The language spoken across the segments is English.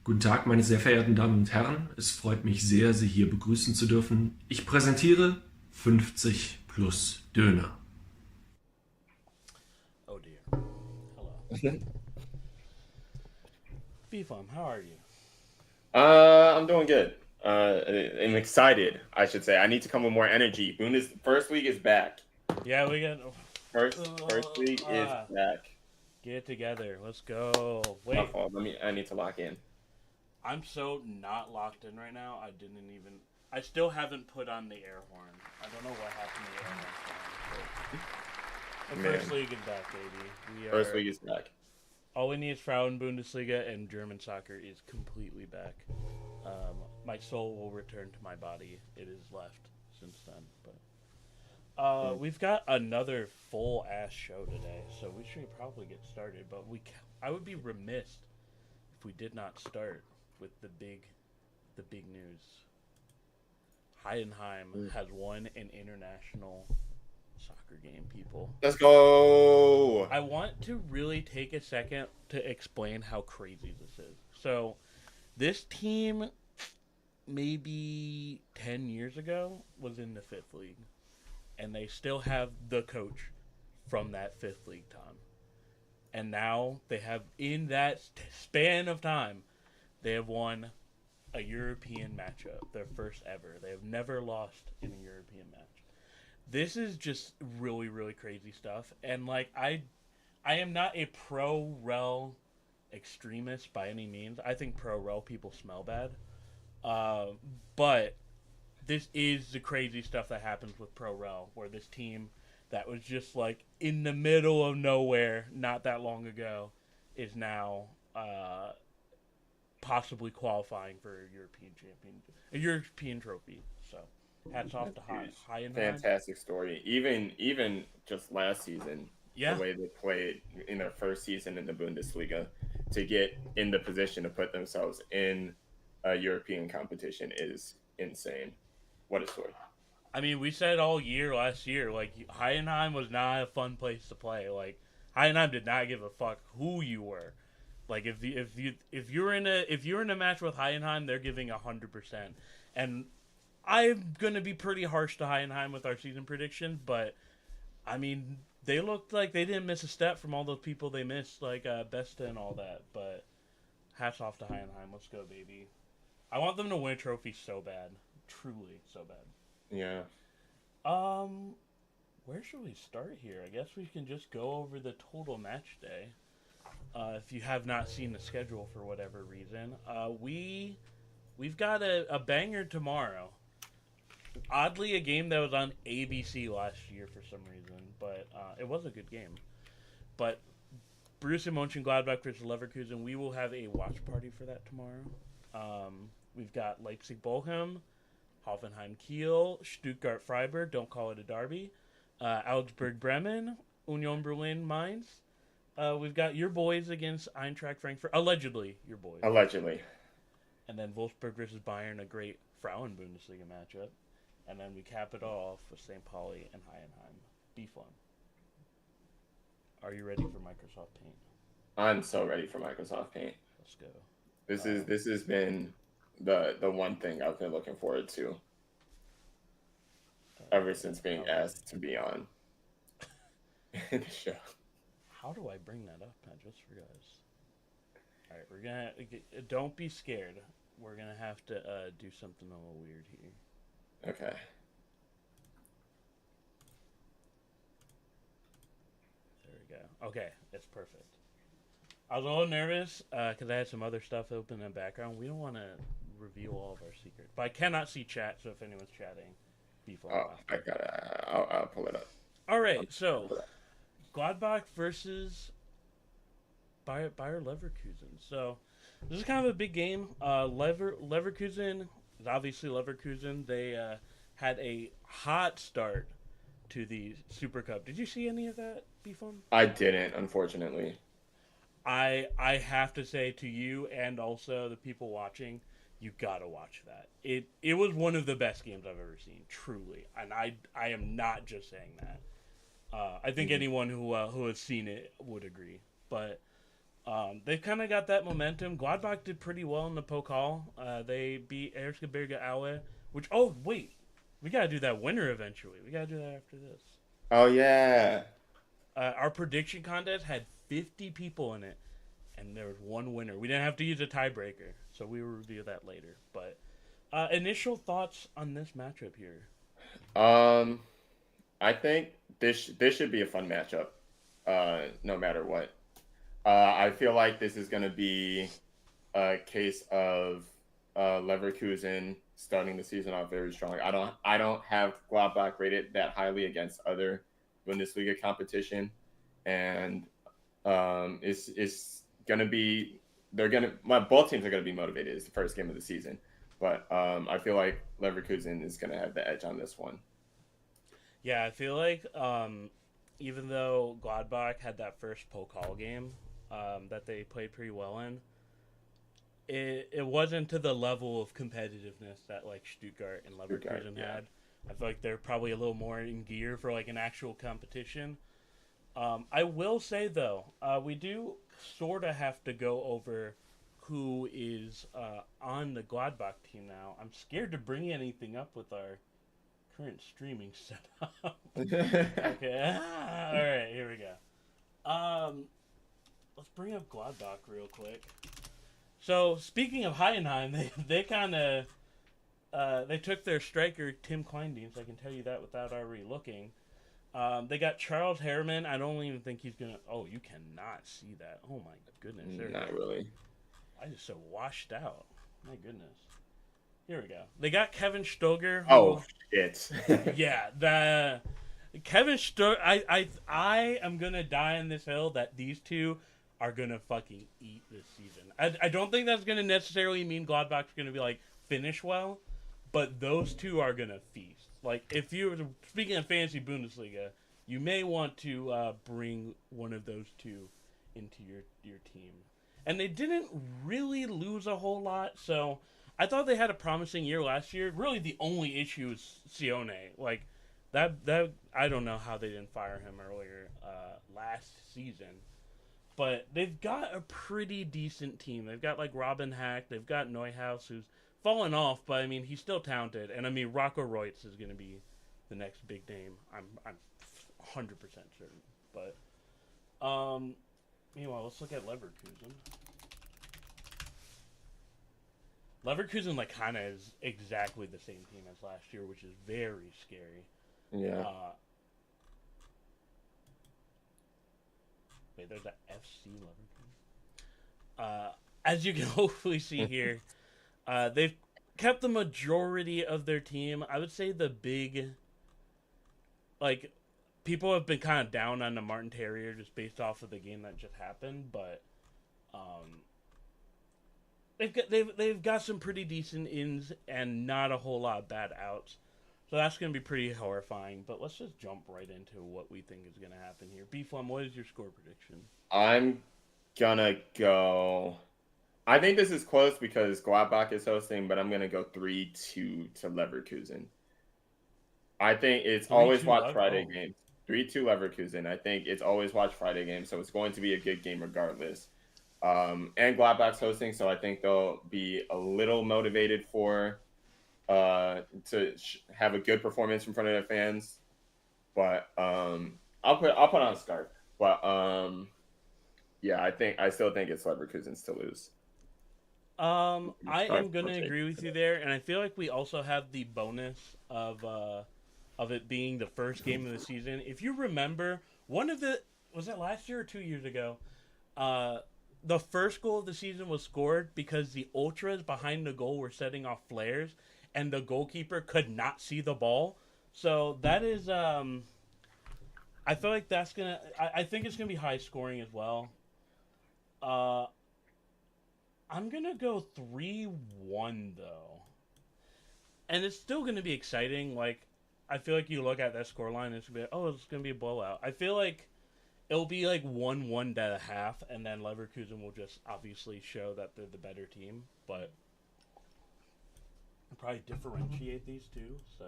Guten Tag, meine sehr verehrten Damen und Herren. Es freut mich sehr, Sie hier begrüßen zu dürfen. Ich präsentiere 50 plus Döner. Oh dear. Hello. B-Farm, how are you? I'm doing good. I'm excited, I should say. I need to come with more energy. First week is back. Yeah, we got. First week is back. Get it together. Let's go. My Wait, fault. I need to lock in. I'm so not locked in right now. I didn't even. I still haven't put on the air horn. I don't know what happened to the air horn. The Man, first league is back, baby. We first are. week is back. All we need is Frauen Bundesliga, and German soccer is completely back. My soul will return to my body. It is left since then, but. Mm. We've got another full ass show today, so we should probably get started. But I would be remiss if we did not start with the big news. Heidenheim Mm. has won an international soccer game. People, Let's go. I want to really take a second to explain how crazy this is. So, this team, maybe 10 years ago, was in the fifth league and they still have the coach from that fifth league time. And now they have, in that span of time, they have won a European matchup, their first ever. They have never lost in a European match. This is just really, really crazy stuff. And like I am not a pro rel extremist by any means. I think pro rel people smell bad. Uh, but this is the crazy stuff that happens with Pro Rel, where this team that was just like in the middle of nowhere not that long ago is now possibly qualifying for a European trophy. So, hats off to Heidenheim. Fantastic story. Even just last season, the Yeah, way they played in their first season in the Bundesliga to get in the position to put themselves in a European competition is insane. What a story. I mean, we said all year last year, like Heidenheim was not a fun place to play. Like Heidenheim did not give a fuck who you were. Like if you're in a match with Heidenheim, they're giving 100%. And I'm gonna be pretty harsh to Heidenheim with our season predictions, but I mean they looked like they didn't miss a step from all those people they missed, like Besta and all that. But hats off to Heidenheim. Let's go, baby. I want them to win a trophy so bad, truly so bad. Yeah. Um, where should we start here? I guess we can just go over the total match day. If you have not seen the schedule for whatever reason, we've got a banger tomorrow. Oddly, a game that was on ABC last year for some reason, but it was a good game. But Borussia Mönchengladbach versus Leverkusen, we will have a watch party for that tomorrow. We've got Leipzig Bochum, Hoffenheim Kiel, Stuttgart Freiburg, don't call it a derby, Augsburg Bremen, Union Berlin Mainz. We've got your boys against Eintracht Frankfurt, allegedly your boys. Allegedly. And then Wolfsburg versus Bayern, a great Frauen Bundesliga matchup. And then we cap it off with St. Pauli and Heidenheim. Be fun. Are you ready for Microsoft Paint? I'm so ready for Microsoft Paint. Let's go. This has been the one thing I've been looking forward to ever since being asked to be on the show. How do I bring that up? I just realized. All right, we're gonna don't be scared. We're gonna have to do something a little weird here. Okay. There we go. Okay, it's perfect. I was a little nervous because I had some other stuff open in the background. We don't want to reveal all of our secrets, but I cannot see chat. So if anyone's chatting, before. Oh, I gotta. I'll pull it up. All right, so Gladbach versus Bayer Leverkusen. So this is kind of a big game. Leverkusen is obviously Leverkusen. They had a hot start to the Super Cup. Did you see any of that? Be fun. I didn't, unfortunately. I have to say to you and also the people watching, you gotta watch that. It was one of the best games I've ever seen, truly, and I am not just saying that. I think anyone who has seen it would agree. But They've kind of got that momentum. Gladbach did pretty well in the Pokal. They beat Erzgebirge Aue, which, oh, wait. We got to do that winner eventually. We got to do that after this. Oh yeah. Our prediction contest had 50 people in it, and there was one winner. We didn't have to use a tiebreaker, so we will review that later. But initial thoughts on this matchup here? I think this should be a fun matchup, no matter what. I feel like this is going to be a case of Leverkusen starting the season off very strong. I don't have Gladbach rated that highly against other Bundesliga competition, and it's going to be both teams are going to be motivated. It's the first game of the season, but I feel like Leverkusen is going to have the edge on this one. Yeah, I feel like even though Gladbach had that first Pokal game that they played pretty well in, it wasn't to the level of competitiveness that like Stuttgart and Leverkusen had. I feel like they're probably a little more in gear for like an actual competition. I will say though, we do sort of have to go over who is on the Gladbach team now. I'm scared to bring anything up with our current streaming setup. Okay. All right, here we go. Let's bring up Gladbach real quick. So, speaking of Heidenheim, they kind of they took their striker Tim Kleindienst. I can tell you that without already looking. They got Charles Harriman. I don't even think he's gonna. Oh, you cannot see that. Oh my goodness. Not really. I just so washed out. My goodness. Here we go. They got Kevin Stoger. Oh shit. Yeah, the Kevin Stoger. I am gonna die on this hill that these two are gonna fucking eat this season. I don't think that's gonna necessarily mean Gladbach's gonna be like finish well, but those two are gonna feast. Like if you're speaking of fantasy Bundesliga, you may want to bring one of those two into your team. And they didn't really lose a whole lot, so I thought they had a promising year last year. Really, the only issue is Sione. Like that I don't know how they didn't fire him earlier last season. But they've got a pretty decent team. They've got like Robin Hack. They've got Neuhaus, who's fallen off, but I mean he's still talented. And I mean Rocco Reutz is going to be the next big name. I'm 100% certain. But meanwhile, let's look at Leverkusen. Leverkusen like kind of is exactly the same team as last year, which is very scary. Yeah. Wait, there's a FC Leverkusen. As you can hopefully see here, they've kept the majority of their team. I would say the big, like, people have been kind of down on the Martin Terrier just based off of the game that just happened, but they've got some pretty decent ins and not a whole lot of bad outs. So that's going to be pretty horrifying. But let's just jump right into what we think is going to happen here. B-Flum, what is your score prediction? I'm gonna go. I think this is close because Gladbach is hosting, but I'm gonna go 3-2 to Leverkusen. I think it's always watch Friday games. 3-2 Leverkusen. I think it's always watch Friday games, so it's going to be a good game regardless. And Gladbach's hosting, so I think they'll be a little motivated for to have a good performance in front of their fans. But I'll put on a scarf. But yeah, I still think it's Leverkusen's to lose. I am gonna agree with you there, and I feel like we also have the bonus of it being the first game of the season. If you remember, was it last year or 2 years ago? The first goal of the season was scored because the ultras behind the goal were setting off flares, and the goalkeeper could not see the ball. So that is, I feel like that's gonna. I think it's gonna be high scoring as well. I'm gonna go 3-1 though, and it's still gonna be exciting. Like, I feel like you look at that scoreline, it's gonna be it's gonna be a blowout. I feel like it'll be like 1-1 at a half, and then Leverkusen will just obviously show that they're the better team. But I'll probably differentiate these two. So,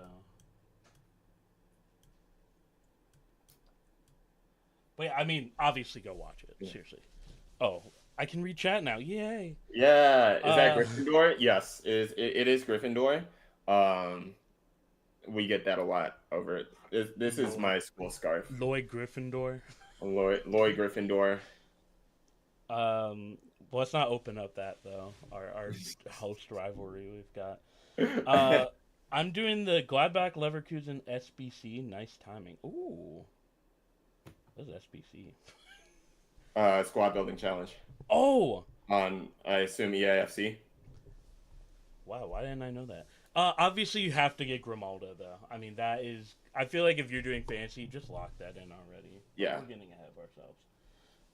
but yeah, I mean, obviously go watch it. Yeah. Seriously. Oh, I can read chat now. Yay! Yeah, is that Uh, Gryffindor? Yes, it is Gryffindor. Um, we get that a lot over it. This is Lloyd, my school scarf. Lloyd Gryffindor. Lloyd Gryffindor. Um, let's not open up that though. Our host rivalry we've got. Uh, I'm doing the Gladbach Leverkusen SBC. Nice timing. Ooh, what is SBC? Squad building challenge Oh, on I assume EAFC. wow. Why didn't I know that? Obviously you have to get Grimaldo though. I mean that is. I feel like if you're doing fancy, just lock that in already. Yeah. We're getting ahead of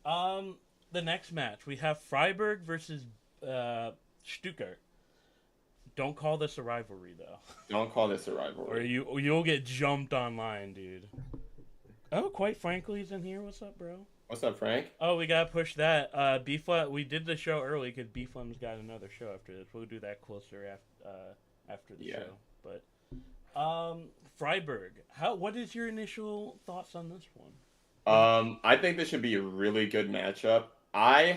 ourselves. The next match we have Freiburg versus Stuttgart. Don't call this a rivalry though, Don't call this a or rivalry. you'll get jumped online, dude. Oh, quite frankly, he's in here. What's up, bro? What's up, Frank? Oh, we gotta push that. B Flat. We did the show early because B Flam's got another show after this. We'll do that closer after the show. But Freiburg. What is your initial thoughts on this one? I think this should be a really good matchup. I'm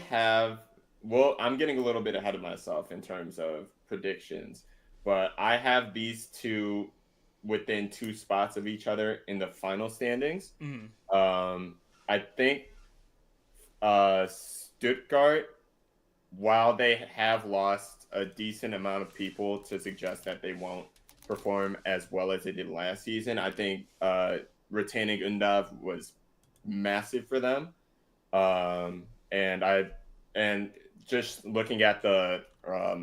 getting a little bit ahead of myself in terms of predictions, but I have these two within 2 spots of each other in the final standings. Mm. I think Stuttgart, while they have lost a decent amount of people to suggest that they won't perform as well as they did last season, I think retaining Undav was massive for them. And just looking at the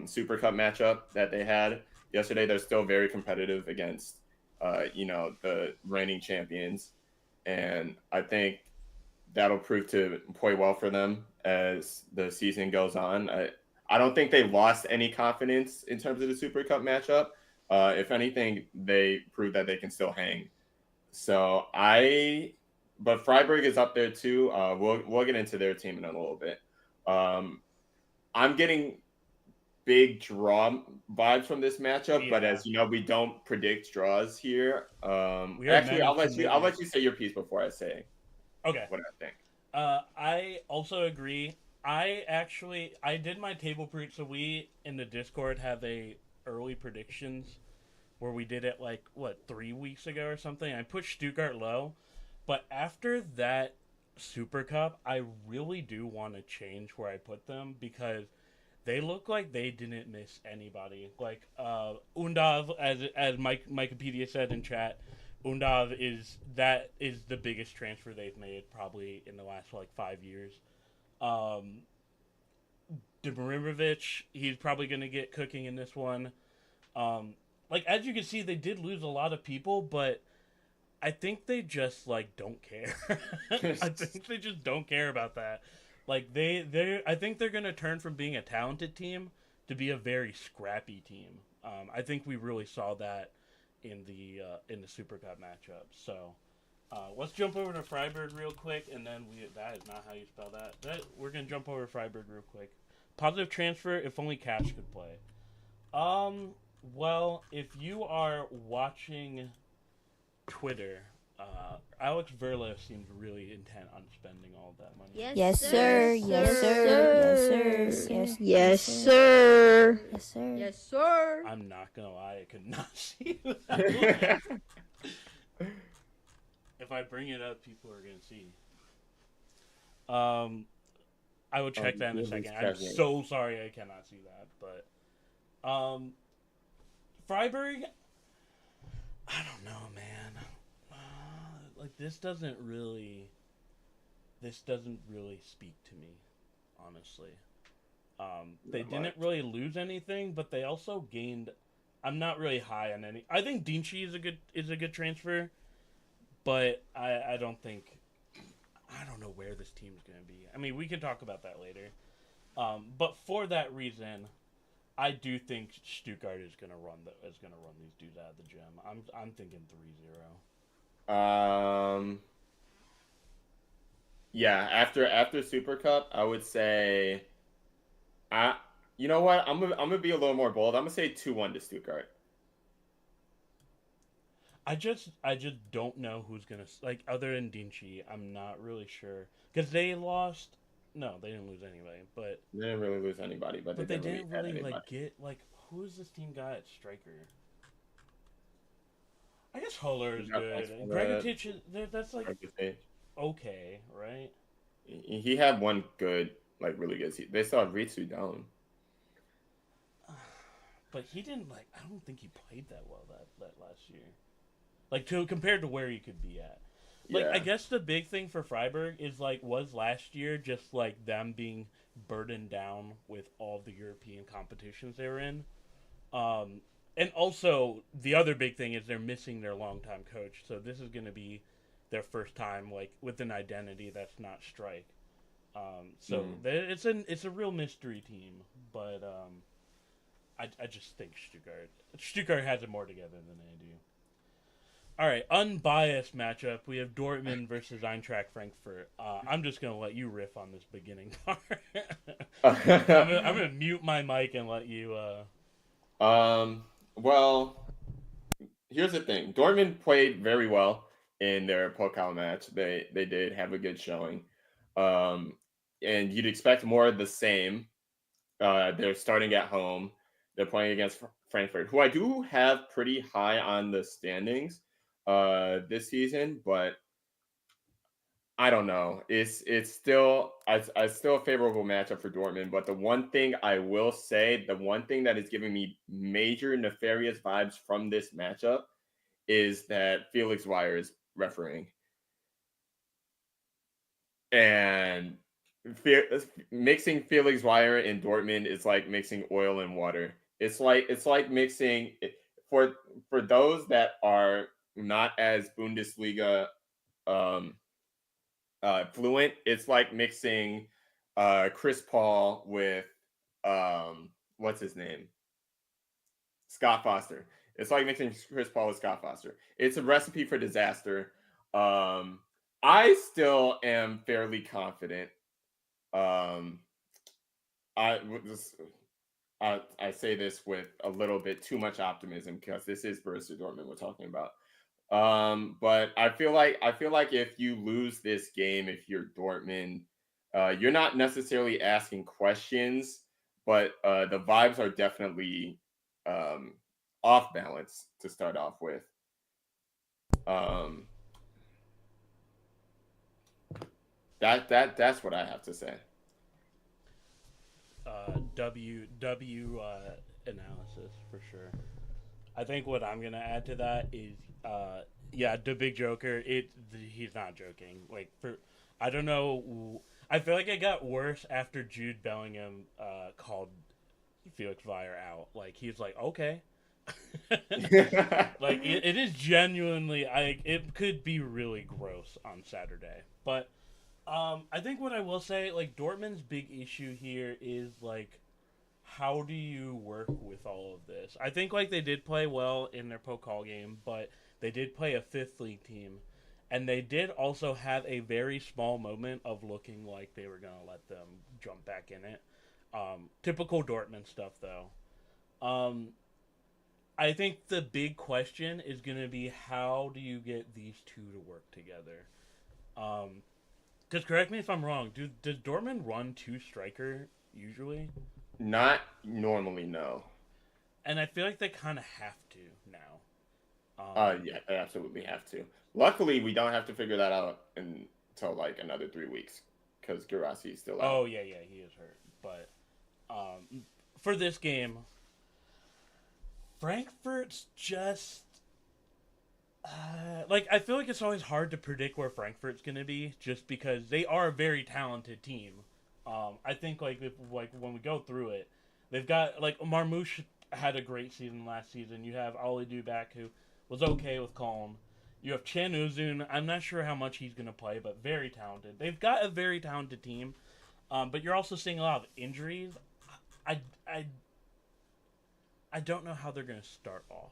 Super Cup matchup that they had yesterday, they're still very competitive against the reigning champions, and I think that'll prove to play well for them as the season goes on. I don't think they lost any confidence in terms of the Super Cup matchup. If anything, they proved that they can still hang. But Freiburg is up there too. We'll get into their team in a little bit. I'm getting big draw vibes from this matchup, but as you know, we don't predict draws here. Actually, I'll let you say your piece before I say what I think. I also agree. I did my table prediction. So we in the Discord have a early predictions where we did it 3 weeks ago or something. I put Stuttgart low, but after that Super Cup, I really do want to change where I put them because they look like they didn't miss anybody. Undav, as Wikipedia said in chat, Undav is the biggest transfer they've made probably in the last 5 years. Demirovic, he's probably going to get cooking in this one. As you can see, they did lose a lot of people, but I think they just don't care. I think they just don't care about that. I think they're gonna turn from being a talented team to be a very scrappy team. I think we really saw that in the Super Cup matchup. So let's jump over to Freiburg real quick, and then that is not how you spell that. We're gonna jump over to Freiburg real quick. Positive transfer if only Cash could play. Well, if you are watching Twitter, Alex Verla seems really intent on spending all of that money. Yes, sir. Yes, sir. Yes, sir. Yes, sir. Yes, sir. I'm not gonna lie, I could not see that. If I bring it up, people are gonna see. I will check that in a second. I'm so sorry I cannot see that, but Freiburg, I don't know, man. This doesn't really speak to me, honestly. They didn't really lose anything, but they also gained. I'm not really high on any. I think Dinci is a good transfer, but I don't think. I don't know where this team's gonna be. I mean, we can talk about that later. But for that reason, I do think Stuttgart is gonna run these dudes out of the gym. I'm thinking 3-0. Yeah, after Super Cup, I would say you know what? I'm gonna be a little more bold. I'm gonna say 2-1 to Stuttgart. I just don't know who's gonna other than Dinci. I'm not really sure because they lost No, they didn't lose anybody, but They didn't really lose anybody, but they didn't really anybody. get who's this team got at striker? I guess Huller is good. Gregotich is that's like okay, right? He had one good, like really good season. They saw Ritsu down. But he didn't I don't think he played that well that last year. Like compared to where he could be at. Like I guess the big thing for Freiburg is was last year just them being burdened down with all the European competitions they were in. And also the other big thing is they're missing their longtime coach. So this is going to be their first time with an identity that's not Strike. It's a real mystery team, but I just think Stuttgart has it more together than they do. All right, unbiased matchup. We have Dortmund versus Eintracht Frankfurt. I'm just gonna let you riff on this beginning part. I'm gonna mute my mic and let you. Well, here's the thing. Dortmund played very well in their Pokal match. They did have a good showing, and you'd expect more of the same. They're starting at home. They're playing against Frankfurt, who I do have pretty high on the standings this season, but I don't know. It's still still a favorable matchup for Dortmund. But the one thing I will say, the one thing that is giving me major nefarious vibes from this matchup is that Felix Weyer is refereeing, and mixing Felix Weyer in Dortmund is like mixing oil and water. It's like mixing for those that are not as Bundesliga fluent. It's like mixing Chris Paul with what's his name, Scott Foster. It's like mixing Chris Paul with Scott Foster. It's a recipe for disaster. I still am fairly confident. I say this with a little bit too much optimism because this is Borussia Dortmund we're talking about. But I feel like if you lose this game, if you're Dortmund, you're not necessarily asking questions, but the vibes are definitely off balance to start off with. That's what I have to say. W analysis for sure. I think what I'm gonna add to that is, the big Joker. He's not joking. I don't know. I feel like it got worse after Jude Bellingham called Felix Weyer out. He's like, okay. It is genuinely. It could be really gross on Saturday, but. I think what I will say, Dortmund's big issue here is how do you work with all of this? I think they did play well in their Pokal game, but they did play a fifth league team, and they did also have a very small moment of looking like they were gonna let them jump back in it. Typical Dortmund stuff, though. I think the big question is gonna be how do you get these two to work together? Because correct me if I'm wrong. Does Dortmund run two striker usually? Not normally, no. And I feel like they kind of have to now. Yeah, they absolutely have to. Luckily, we don't have to figure that out until another 3 weeks because Guirassy is still out. Oh yeah, he is hurt. But for this game, Frankfurt's just. I feel like it's always hard to predict where Frankfurt's going to be just because they are a very talented team. I think, when we go through it, they've got, Marmouche had a great season last season. You have Ali Dubak, who was okay with Colm. You have Chan Uzun. I'm not sure how much he's going to play, but very talented. They've got a very talented team, but you're also seeing a lot of injuries. I don't know how they're going to start off.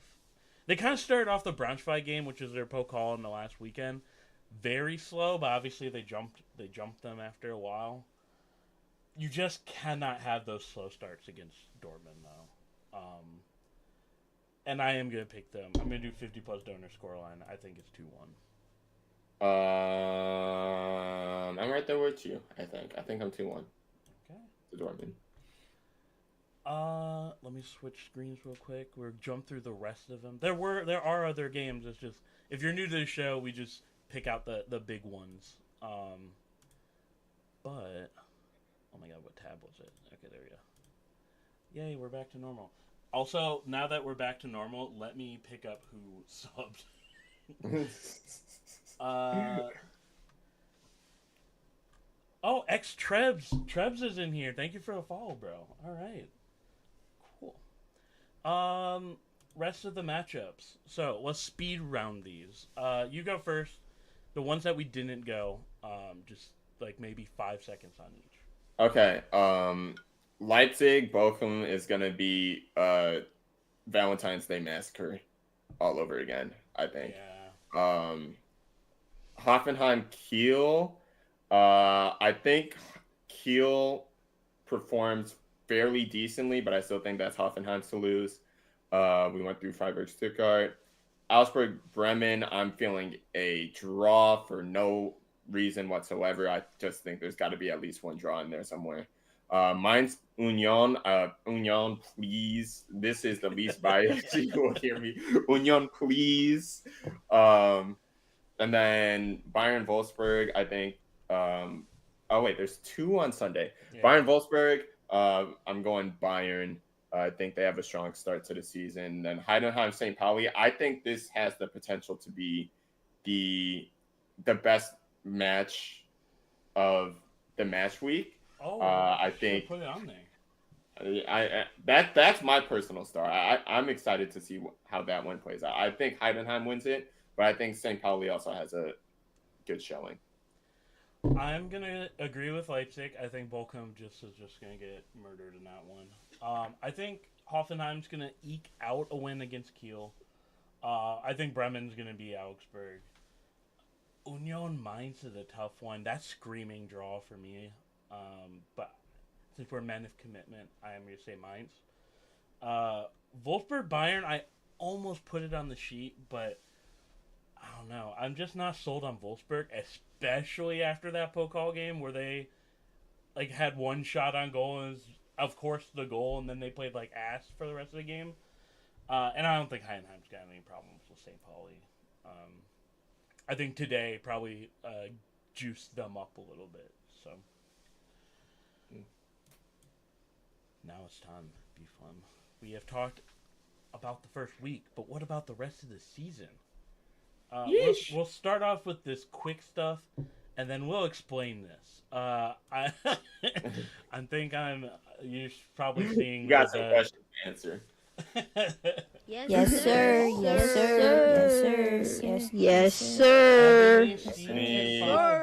They kind of started off the Braunschweig game, which is their Pokal in the last weekend, very slow, but obviously they jumped them after a while. You just cannot have those slow starts against Dortmund, though. And I am going to pick them. I'm going to do 50-plus donor scoreline. I think it's 2-1. I'm right there with you. I think I'm 2-1 Okay. to Dortmund. Let me switch screens real quick. We'll jump through the rest of them. There are other games. It's just if you're new to the show, we just pick out the big ones. But oh my god, what tab was it? Okay, there we go. Yay, we're back to normal. Also, now that we're back to normal, let me pick up who subbed. Oh, X Trebs. Trebs is in here. Thank you for the follow, bro. All right. Cool. Rest of the matchups. So let's speed round these. You go first. The ones that we didn't go, just like maybe 5 seconds on each. Okay. Leipzig, Bochum is gonna be Valentine's Day massacre all over again, I think. Yeah. Hoffenheim, Kiel. I think Kiel performs fairly decently, but I still think that's Hoffenheim's to lose. We went through Freiburg, Stuttgart. Augsburg, Bremen, I'm feeling a draw for no reason whatsoever. I just think there's got to be at least one draw in there somewhere. Mainz, Union. Union, please. This is the least biased. You will hear me. Union, please. And then Bayern, Wolfsburg, I think. Oh, wait, there's 2 on Sunday. Yeah. Bayern, Wolfsburg, I'm going Bayern. I think they have a strong start to the season. Then Heidenheim, St. Pauli. I think this has the potential to be the best match of the match week. Oh, I think put it on there. That's my personal star. I'm excited to see how that one plays out. I think Heidenheim wins it, but I think St. Pauli also has a good showing. I'm gonna agree with Leipzig. I think Bochum is just gonna get murdered in that one. I think Hoffenheim's gonna eke out a win against Kiel. I think Bremen's gonna be Augsburg. Union Mainz is a tough one. That's screaming draw for me. But since we're men of commitment, I am gonna say Mainz. Wolfsburg Bayern, I almost put it on the sheet, but I don't know. I'm just not sold on Wolfsburg, especially after that Pokal game where they like had one shot on goal and was, of course, the goal, and then they played like ass for the rest of the game. And I don't think Heidenheim's got any problems with St. Pauli. I think today probably juiced them up a little bit. So now it's time to be fun. We have talked about the first week, but what about the rest of the season? We'll start off with this quick stuff, and then we'll explain this. I think you're probably seeing. You got some questions to answer. Yes, sir. Yes, sir. Yes, sir.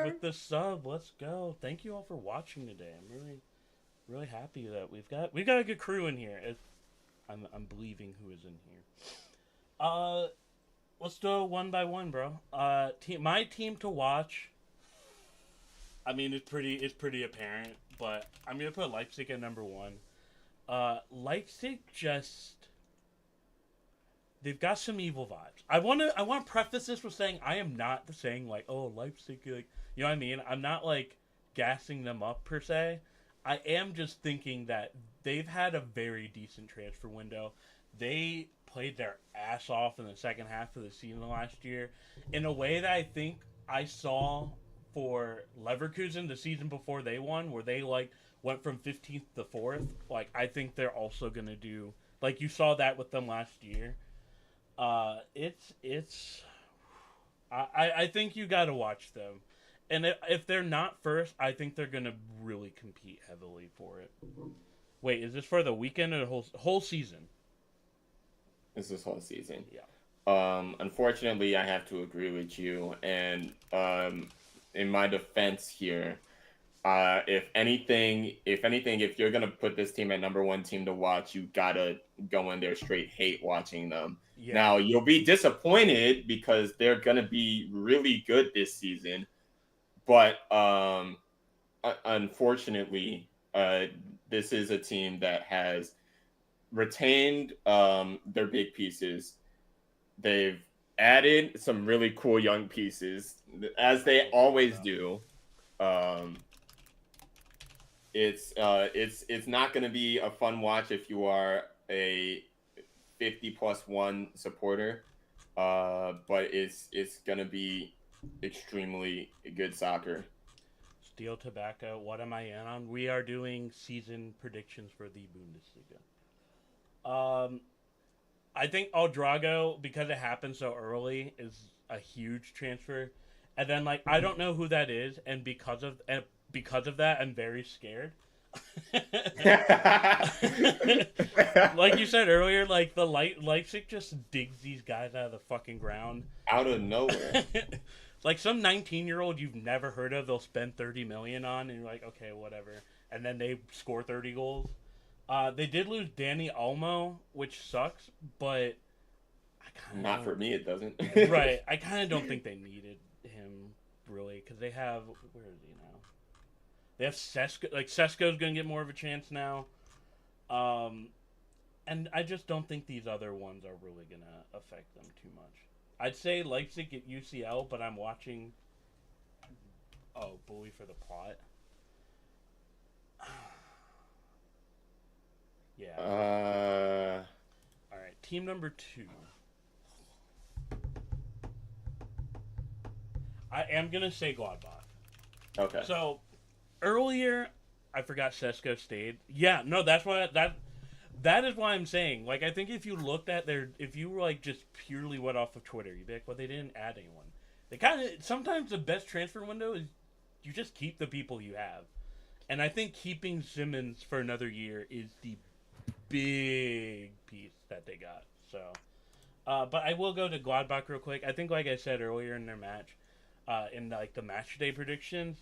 With the sub, let's go. Thank you all for watching today. I'm really happy that we've got a good crew in here. I'm believing who is in here. Let's do it one by one, bro. My team to watch. I mean, it's pretty apparent, but I'm gonna put Leipzig at number 1. Leipzig they've got some evil vibes. I want to preface this with saying I am not saying like, oh, Leipzig, like, you know what I mean? I'm not like gassing them up per se. I am just thinking that they've had a very decent transfer window. They played their ass off in the second half of the season last year in a way that I think I saw for Leverkusen the season before they won, where they like went from 15th to 4th. Like, I think they're also going to do, like you saw that with them last year. I think you got to watch them. And if they're not first, I think they're going to really compete heavily for it. Wait, is this for the weekend or the whole season? This is whole season. Yeah. Unfortunately, I have to agree with you. And in my defense here, if you're gonna put this team at number 1 team to watch, you gotta go in there straight hate watching them. Yeah. Now you'll be disappointed because they're gonna be really good this season, but unfortunately, this is a team that has retained their big pieces. They've added some really cool young pieces, as they always do. Um, it's not going to be a fun watch if you are a 50+1 supporter. But it's going to be extremely good soccer. Steel Tobacco, what am I in on? We are doing season predictions for the Bundesliga. I think Aldrago, because it happened so early, is a huge transfer. And then I don't know who that is, and because of that, I'm very scared. Like you said earlier, the Leipzig just digs these guys out of the fucking ground out of nowhere. Like some 19-year-old you've never heard of, they'll spend 30 million on, and you're like, okay, whatever. And then they score 30 goals. They did lose Danny Olmo, which sucks, but not for me, it doesn't. Right, I kind of don't think they needed him really, because they have, where is he now? They have Sesko. Sesko's gonna get more of a chance now. And I just don't think these other ones are really gonna affect them too much. I'd say Leipzig at UCL, but I'm watching. Oh, Bully for the Plot. Yeah. All right, team number 2. I am gonna say Gladbach. Okay. So earlier, I forgot Sesko stayed. Yeah, no, that's why that is why I'm saying. I think if you looked at if you were just purely went off of Twitter, you'd be like, well, they didn't add anyone. They kind of sometimes the best transfer window is you just keep the people you have, and I think keeping Simmons for another year is the big piece that they got. So, but I will go to Gladbach real quick. I think, like I said earlier in their match, in the match day predictions.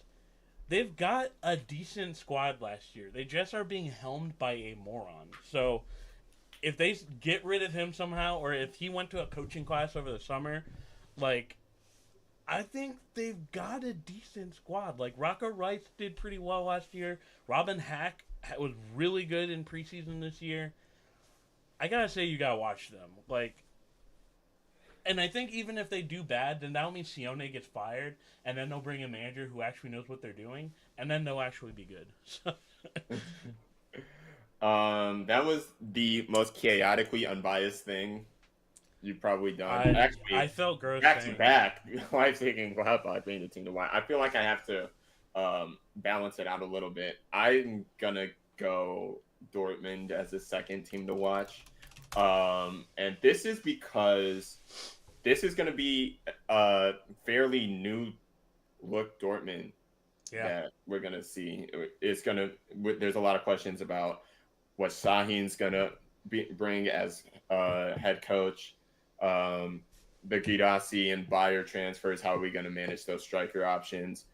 They've got a decent squad last year. They just are being helmed by a moron. So, if they get rid of him somehow, or if he went to a coaching class over the summer, I think they've got a decent squad. Rocco Rice did pretty well last year. Robin Hack was really good in preseason this year. I gotta say, you gotta watch them. And I think even if they do bad, then that'll mean Sione gets fired, and then they'll bring a manager who actually knows what they're doing, and then they'll actually be good. That was the most chaotically unbiased thing you've probably done. I felt gross. Back to back, Leipzig and Gladbach being the team to watch. I feel like I have to balance it out a little bit. I'm gonna go Dortmund as the second team to watch, and this is because this is going to be a fairly new look Dortmund that we're going to see. It's going to. There's a lot of questions about what Sahin's going to bring as head coach. The Girassi and Bayer transfers. How are we going to manage those striker options?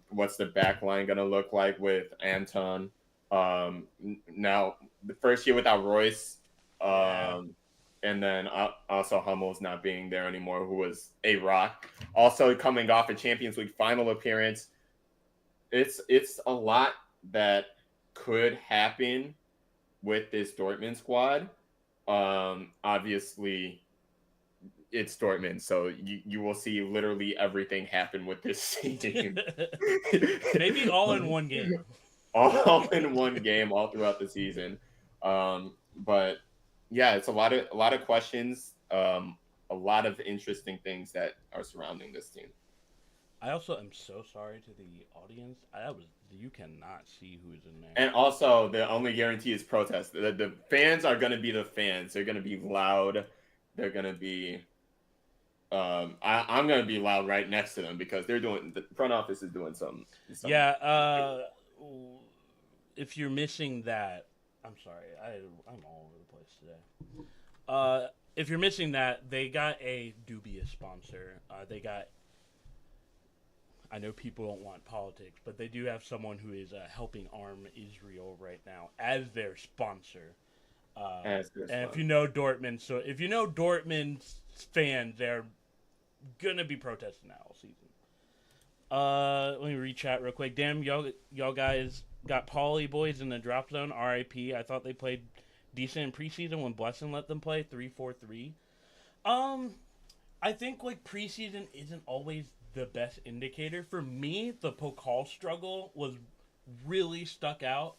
What's the back line going to look like with Anton? Now, the first year without Royce. And then also Hummel's not being there anymore, who was a rock. Also coming off a Champions League final appearance. It's a lot that could happen with this Dortmund squad. Obviously, it's Dortmund, so you will see literally everything happen with this team. Maybe all in one game. All in one game, all throughout the season. But yeah, it's a lot of questions, a lot of interesting things that are surrounding this team. I also am so sorry to the audience. You cannot see who's in there. And also, the only guarantee is protest. The fans are going to be the fans. They're going to be loud. They're going to be. I'm going to be loud right next to them because the front office is doing something. Yeah. If you're missing that, I'm sorry. I'm all over the place today. If you're missing that, they got a dubious sponsor. I know people don't want politics, but they do have someone who is helping arm Israel right now as their sponsor. And if you know Dortmund, fans, they're gonna be protesting that all season. Let me re-chat real quick. Damn, y'all guys got Pauly boys in the drop zone. RIP. I thought they played decent in preseason when Blessing let them play 3-4-3. I think preseason isn't always the best indicator. For me, the Pokal struggle was really stuck out.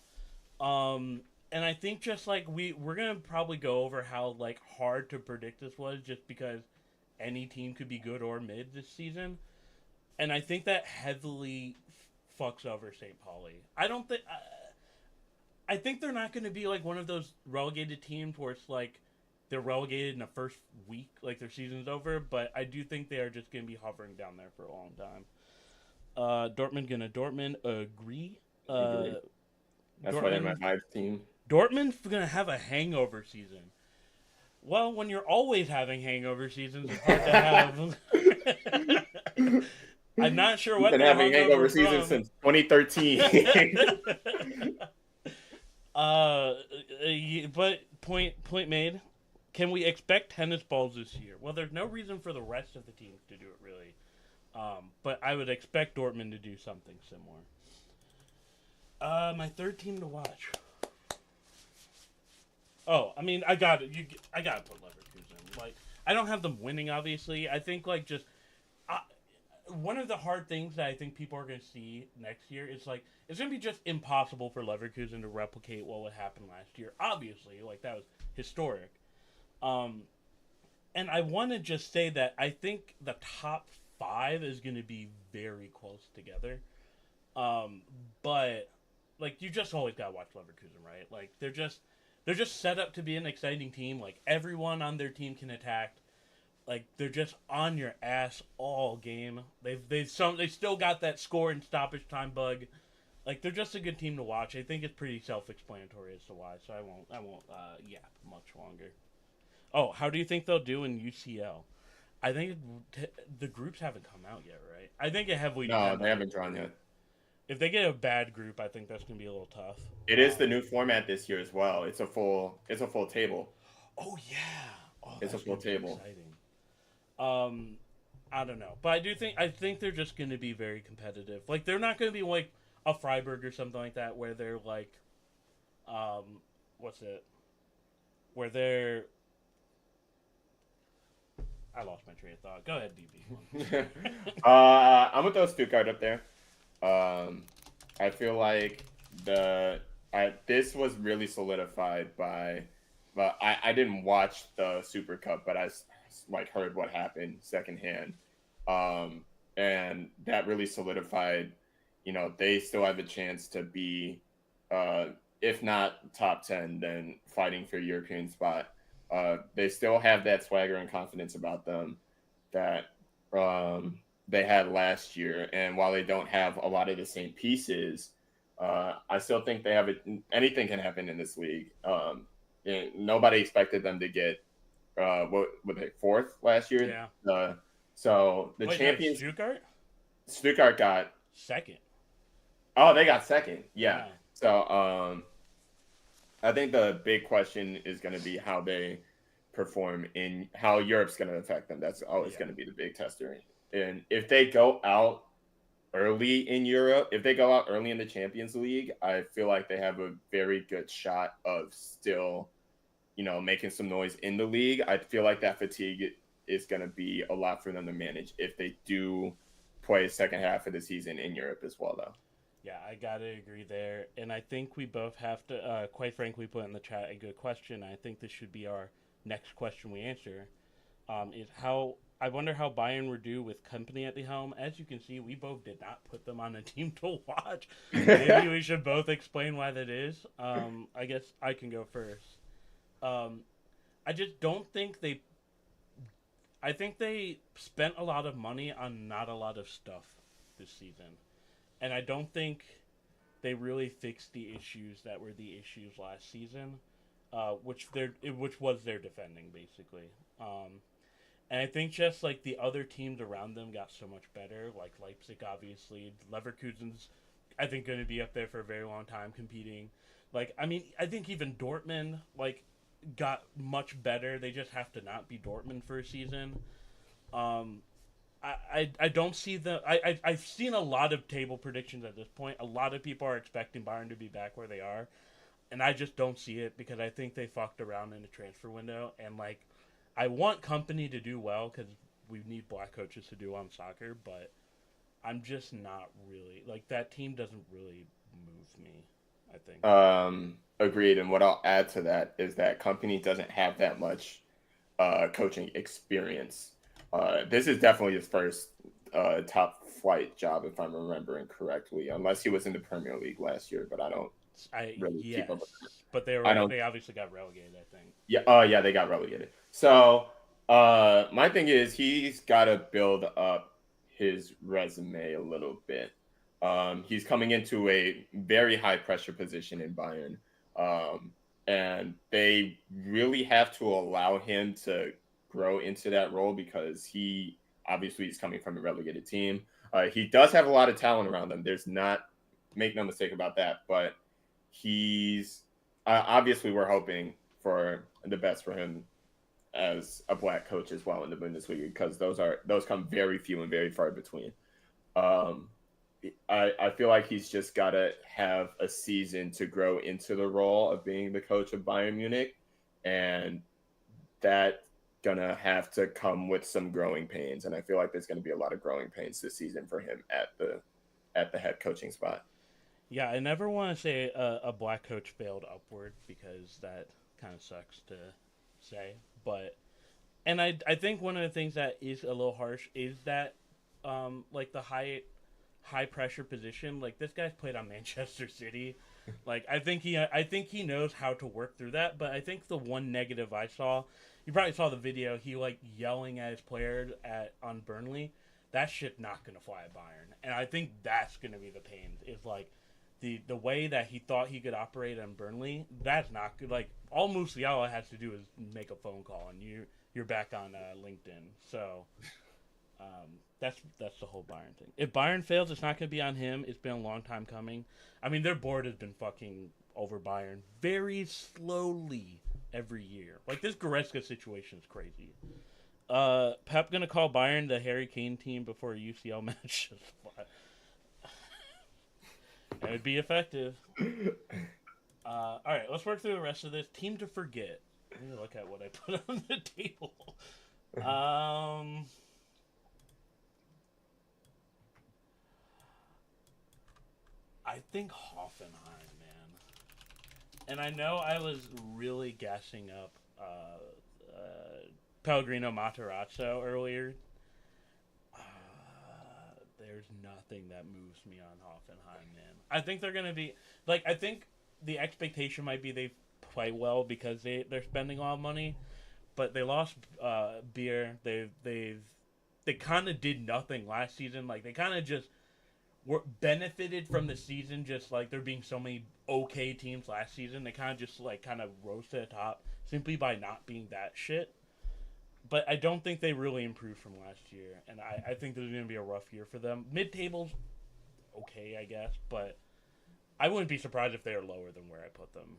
And I think just like we're gonna probably go over how like hard to predict this was, just because any team could be good or mid this season, and I think that heavily fucks over St. Pauli. I don't think. I think they're not going to be like one of those relegated teams where it's like they're relegated in the first week, like their season's over. But I do think they are just going to be hovering down there for a long time. Dortmund agree. That's why they're my 5th team. Dortmund's going to have a hangover season. Well, when you're always having hangover seasons, it's hard to have. I'm not sure what they're having hangover season since 2013. But point made. Can we expect tennis balls this year? Well, there's no reason for the rest of the teams to do it, really. But I would expect Dortmund to do something similar. My 3rd team to watch. Oh, I mean, I got it. I got to put Leverkusen. Like, I don't have them winning, obviously. I think, like, just one of the hard things that I think people are going to see next year is, like, it's going to be just impossible for Leverkusen to replicate what would happen last year. Obviously, like, that was historic. And I want to just say that I think the top 5 is going to be very close together. But, like, you just always got to watch Leverkusen, right? Like, they're just set up to be an exciting team. Like, everyone on their team can attack. Like, they're just on your ass all game. They still got that score and stoppage time bug. Like, they're just a good team to watch. I think it's pretty self-explanatory as to why. So I won't yap much longer. Oh, how do you think they'll do in UCL? I think the groups haven't come out yet, right? I think it heavily. No, they haven't drawn yet. If they get a bad group, I think that's going to be a little tough. It is the new format this year as well. It's a full table. Oh yeah, it's a full table. Exciting. I don't know, but I think they're just going to be very competitive. Like, they're not going to be like a Freiburg or something like that, where they're like, where they're. I lost my train of thought. Go ahead, DB. I'm gonna throw Stuttgart up there. I feel like this was really solidified by, but I didn't watch the Super Cup, but I like heard what happened secondhand, and that really solidified. You know, they still have a chance to be, if not top 10, then fighting for a European spot. They still have that swagger and confidence about them that they had last year. And while they don't have a lot of the same pieces, I still think they have it. Anything can happen in this league. Nobody expected them to get what were they, 4th last year? Yeah. So the Wait, champions. Stuttgart got 2nd. Oh, they got 2nd. Yeah. So I think the big question is going to be how they perform in how Europe's going to affect them. That's always going to be the big tester. And if they go out early in Europe, if they go out early in the Champions League, I feel like they have a very good shot of still, making some noise in the league. I feel like that fatigue is going to be a lot for them to manage if they do play a second half of the season in Europe as well, though. Yeah, I gotta agree there, and I think we both have to, quite frankly, put in the chat a good question. I think this should be our next question we answer, is I wonder how Bayern would do with company at the helm. As you can see, we both did not put them on a team to watch. Maybe we should both explain why that is. I guess I can go first. I just don't think I think they spent a lot of money on not a lot of stuff this season. And I don't think they really fixed the issues that were the issues last season, which was their defending, basically. And I think just like the other teams around them got so much better, like Leipzig, obviously. Leverkusen's, I think, going to be up there for a very long time competing. Like, I mean, I think even Dortmund, like, got much better. They just have to not be Dortmund for a season. I don't see I've seen a lot of table predictions at this point. A lot of people are expecting Bayern to be back where they are, and I just don't see it because I think they fucked around in the transfer window. And like, I want company to do well because we need black coaches to do on soccer, but I'm just not really like that team doesn't really move me, I think. Agreed. And what I'll add to that is that company doesn't have that much coaching experience. This is definitely his first top flight job, if I'm remembering correctly, unless he was in the Premier League last year, but I don't really keep up with that. But I don't. they obviously got relegated, I think. Yeah. Yeah, they got relegated. So, my thing is he's got to build up his resume a little bit. He's coming into a very high pressure position in Bayern. And they really have to allow him to grow into that role because he obviously is coming from a relegated team. He does have a lot of talent around him. There's not, make no mistake about that, but he's obviously we're hoping for the best for him as a black coach as well in the Bundesliga because those come very few and very far between. Um, I feel like he's just got to have a season to grow into the role of being the coach of Bayern Munich, and that gonna have to come with some growing pains. And I feel like there's gonna be a lot of growing pains this season for him at the head coaching spot. Yeah, I never want to say a black coach failed upward because that kind of sucks to say. But and I think one of the things that is a little harsh is that like the high pressure position. Like this guy's played on Manchester City. Like I think he knows how to work through that. But I think the one negative I saw, you probably saw the video. He like yelling at his players on Burnley. That shit not gonna fly at Bayern. And I think that's gonna be the pain. Is like the way that he thought he could operate on Burnley. That's not good. Like all Musiala has to do is make a phone call, and you're back on LinkedIn. So. That's the whole Bayern thing. If Bayern fails, it's not going to be on him. It's been a long time coming. I mean, their board has been fucking over Bayern very slowly every year. Like, this Goretzka situation is crazy. Pep going to call Bayern the Harry Kane team before a UCL match. It would be effective. All right, let's work through the rest of this. Team to forget. Let me look at what I put on the table. I think Hoffenheim, man. And I know I was really gassing up Pellegrino Matarazzo earlier. There's nothing that moves me on Hoffenheim, man. I think they're going to be... Like, I think the expectation might be they play well because they're spending a lot of money. But they lost Beer. They kind of did nothing last season. Like, they kind of just... benefited from the season, just like there being so many okay teams last season. They kind of just like rose to the top simply by not being that shit. But I don't think they really improved from last year, and I think there's going to be a rough year for them. Mid-table's okay, I guess, but I wouldn't be surprised if they are lower than where I put them.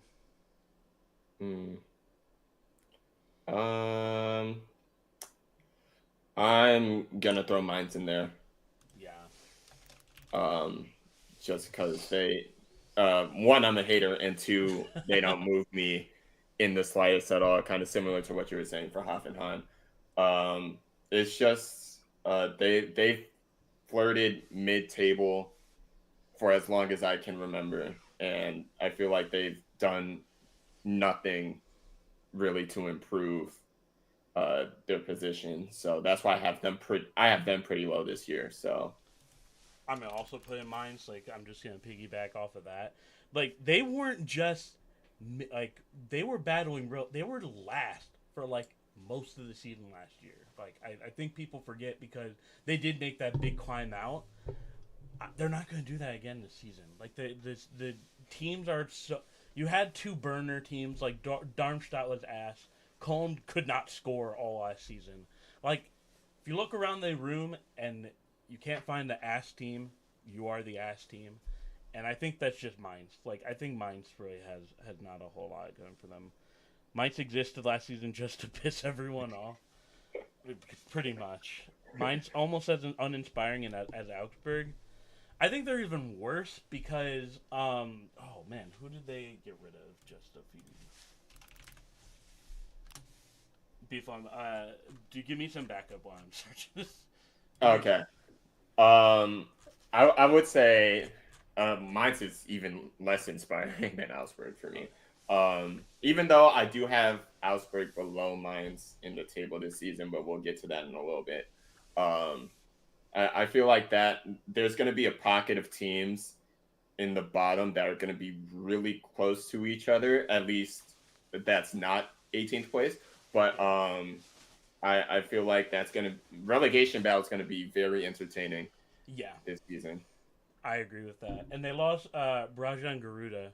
I'm gonna throw Mainz in there. Yeah. Just because they, one, I'm a hater, and two, they don't move me in the slightest at all. Kind of similar to what you were saying for Hoffenheim. It's just they flirted mid-table for as long as I can remember, and I feel like they've done nothing really to improve their position. So that's why I have them pretty low this year. So. I'm gonna also put in Mainz. Like, I'm just gonna piggyback off of that. Like, they weren't just like they were battling real. They were last for like most of the season last year. Like, I think people forget because they did make that big climb out. They're not gonna do that again this season. Like the teams are so. You had two burner teams like Darmstadt was ass. Cologne could not score all last season. Like, if you look around the room and you can't find the ass team, you are the ass team. And I think that's just Mainz. Like, I think Mainz really has not a whole lot going for them. Mainz existed last season just to piss everyone off. Pretty much. Mainz almost as uninspiring as Augsburg. I think they're even worse because, oh man, who did they get rid of just a few? Beeflon, do you give me some backup while I'm searching this? Okay. I would say mine's is even less inspiring than Augsburg for me. Even though I do have Augsburg below mine's in the table this season, but we'll get to that in a little bit. Um, I feel like that there's going to be a pocket of teams in the bottom that are going to be really close to each other. At least that's not 18th place, but I feel like that's going to relegation battle is going to be very entertaining. Yeah, this season. I agree with that. And they lost Brajan Garuda,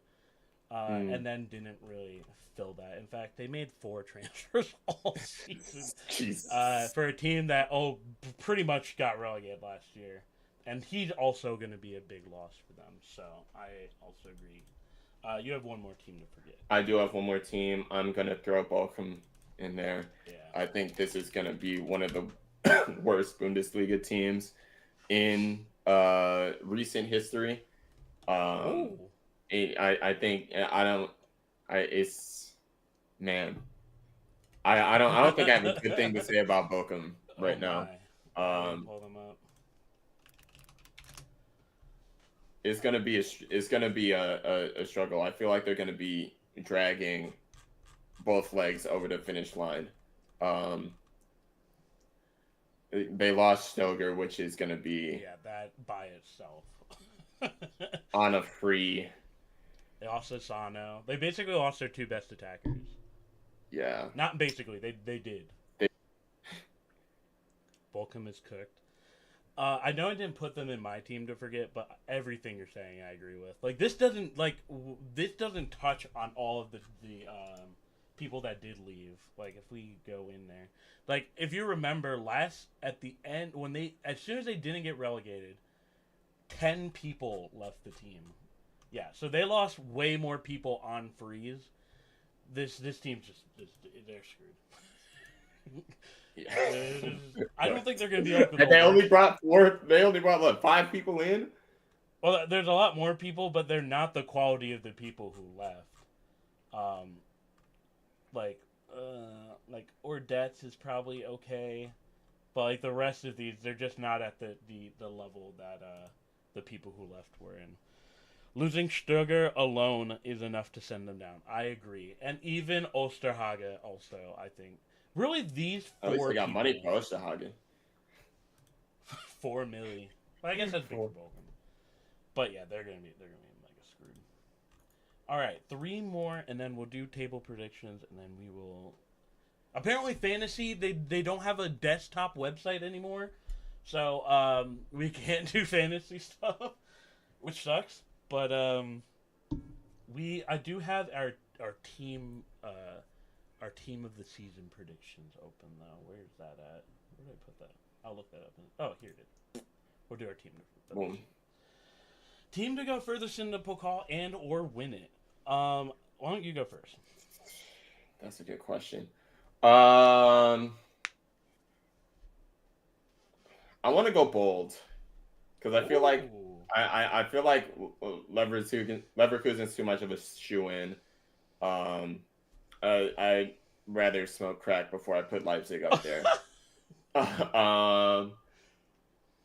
and then didn't really fill that. In fact, they made 4 transfers all season for a team that pretty much got relegated last year. And he's also going to be a big loss for them. So I also agree. You have one more team to forget. I do have one more team. I'm going to throw Bochum in there. Yeah. I think this is going to be one of the worst Bundesliga teams in recent history. I think it's man. I don't think I have a good thing to say about Bochum right now. Pull them up. It's gonna be a struggle. I feel like they're gonna be dragging both legs over the finish line. They lost Stoger, which is gonna be that by itself on a free. They lost Sano. They basically lost their 2 best attackers. Yeah. Not basically. They did. Bochum is cooked. I know I didn't put them in my team to forget, but everything you're saying I agree with. Like this doesn't touch on all of the people that did leave. Like if we go in there, like if you remember at the end when as soon as they didn't get relegated, 10 people left the team. Yeah, so they lost way more people on freeze. This team's just they're screwed. I don't think they're going to be open. And they only brought 5 people in. Well, there's a lot more people, but they're not the quality of the people who left. Like Ordets is probably okay, but like the rest of these, they're just not at the level that the people who left were in. Losing Stöger alone is enough to send them down. I agree, and even Osterhage also. I think really these 4 At least they got people, money for Osterhage. 4 million. Well, I guess that's big for both of them. But yeah, they're gonna be mega screwed. All right, 3 more, and then we'll do table predictions, and then we will. Apparently, fantasy they don't have a desktop website anymore, so we can't do fantasy stuff, which sucks. But I do have our team of the season predictions open though. Where's that at? Where did I put that? I'll look that up. Oh, here it is. We'll do our team. Team to go furthest in the Pokal and or win it. Why don't you go first? That's a good question. I want to go bold because I feel like I feel like Leverkusen's too much of a shoe-in. I'd rather smoke crack before I put Leipzig up there.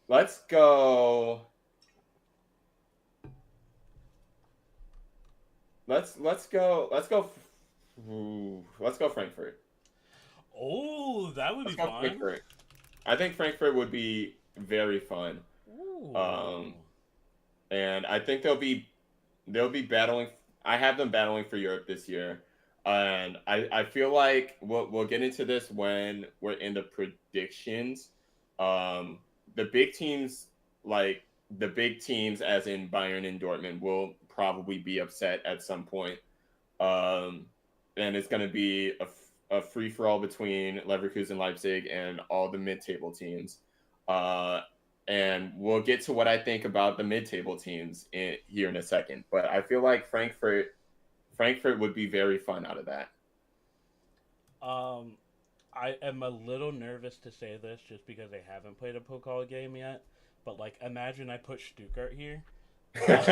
Let's go. Let's go Frankfurt. Oh, that would be fun. Frankfurt. I think Frankfurt would be very fun. Ooh. And I think they'll be battling. I have them battling for Europe this year, and I feel like we'll get into this when we're in the predictions. The big teams, as in Bayern and Dortmund, will probably be upset at some point. And it's going to be a free for all between Leverkusen, Leipzig, and all the mid-table teams. And we'll get to what I think about the mid-table teams here in a second. But I feel like Frankfurt would be very fun out of that. I am a little nervous to say this just because they haven't played a Pokal game yet. But imagine I put Stuttgart here. But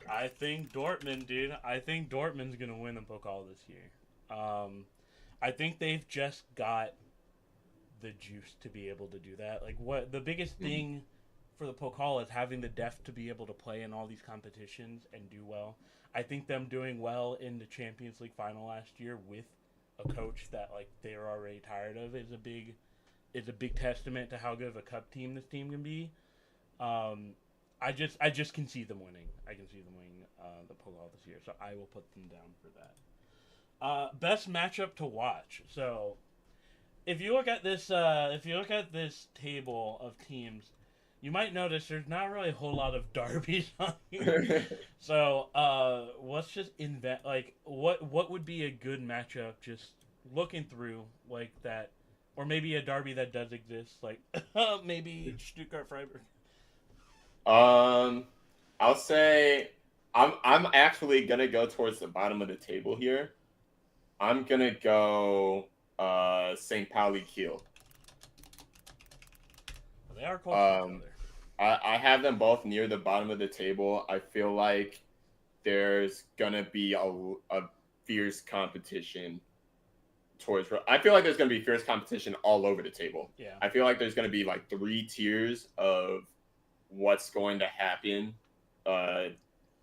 I think Dortmund, dude. I think Dortmund's gonna win the Pokal this year. I think they've just got the juice to be able to do that. What the biggest thing for the Pokal is having the depth to be able to play in all these competitions and do well. I think them doing well in the Champions League final last year with a coach that like they're already tired of is a big testament to how good of a cup team this team can be. I just can see them winning. I can see them winning the Pokal this year, so I will put them down for that. Best matchup to watch. So if you look at this table of teams, you might notice there's not really a whole lot of derbies on here. So let's just invent like what would be a good matchup just looking through like that, or maybe a derby that does exist, like maybe Stuttgart Freiburg. I'll say I'm actually gonna go towards the bottom of the table here. I'm gonna go St. Pauli Kiel. They are close to each other. I have them both near the bottom of the table. I feel like there's gonna be a fierce competition towards. I feel like there's gonna be fierce competition all over the table. Yeah. I feel like there's gonna be like 3 tiers of what's going to happen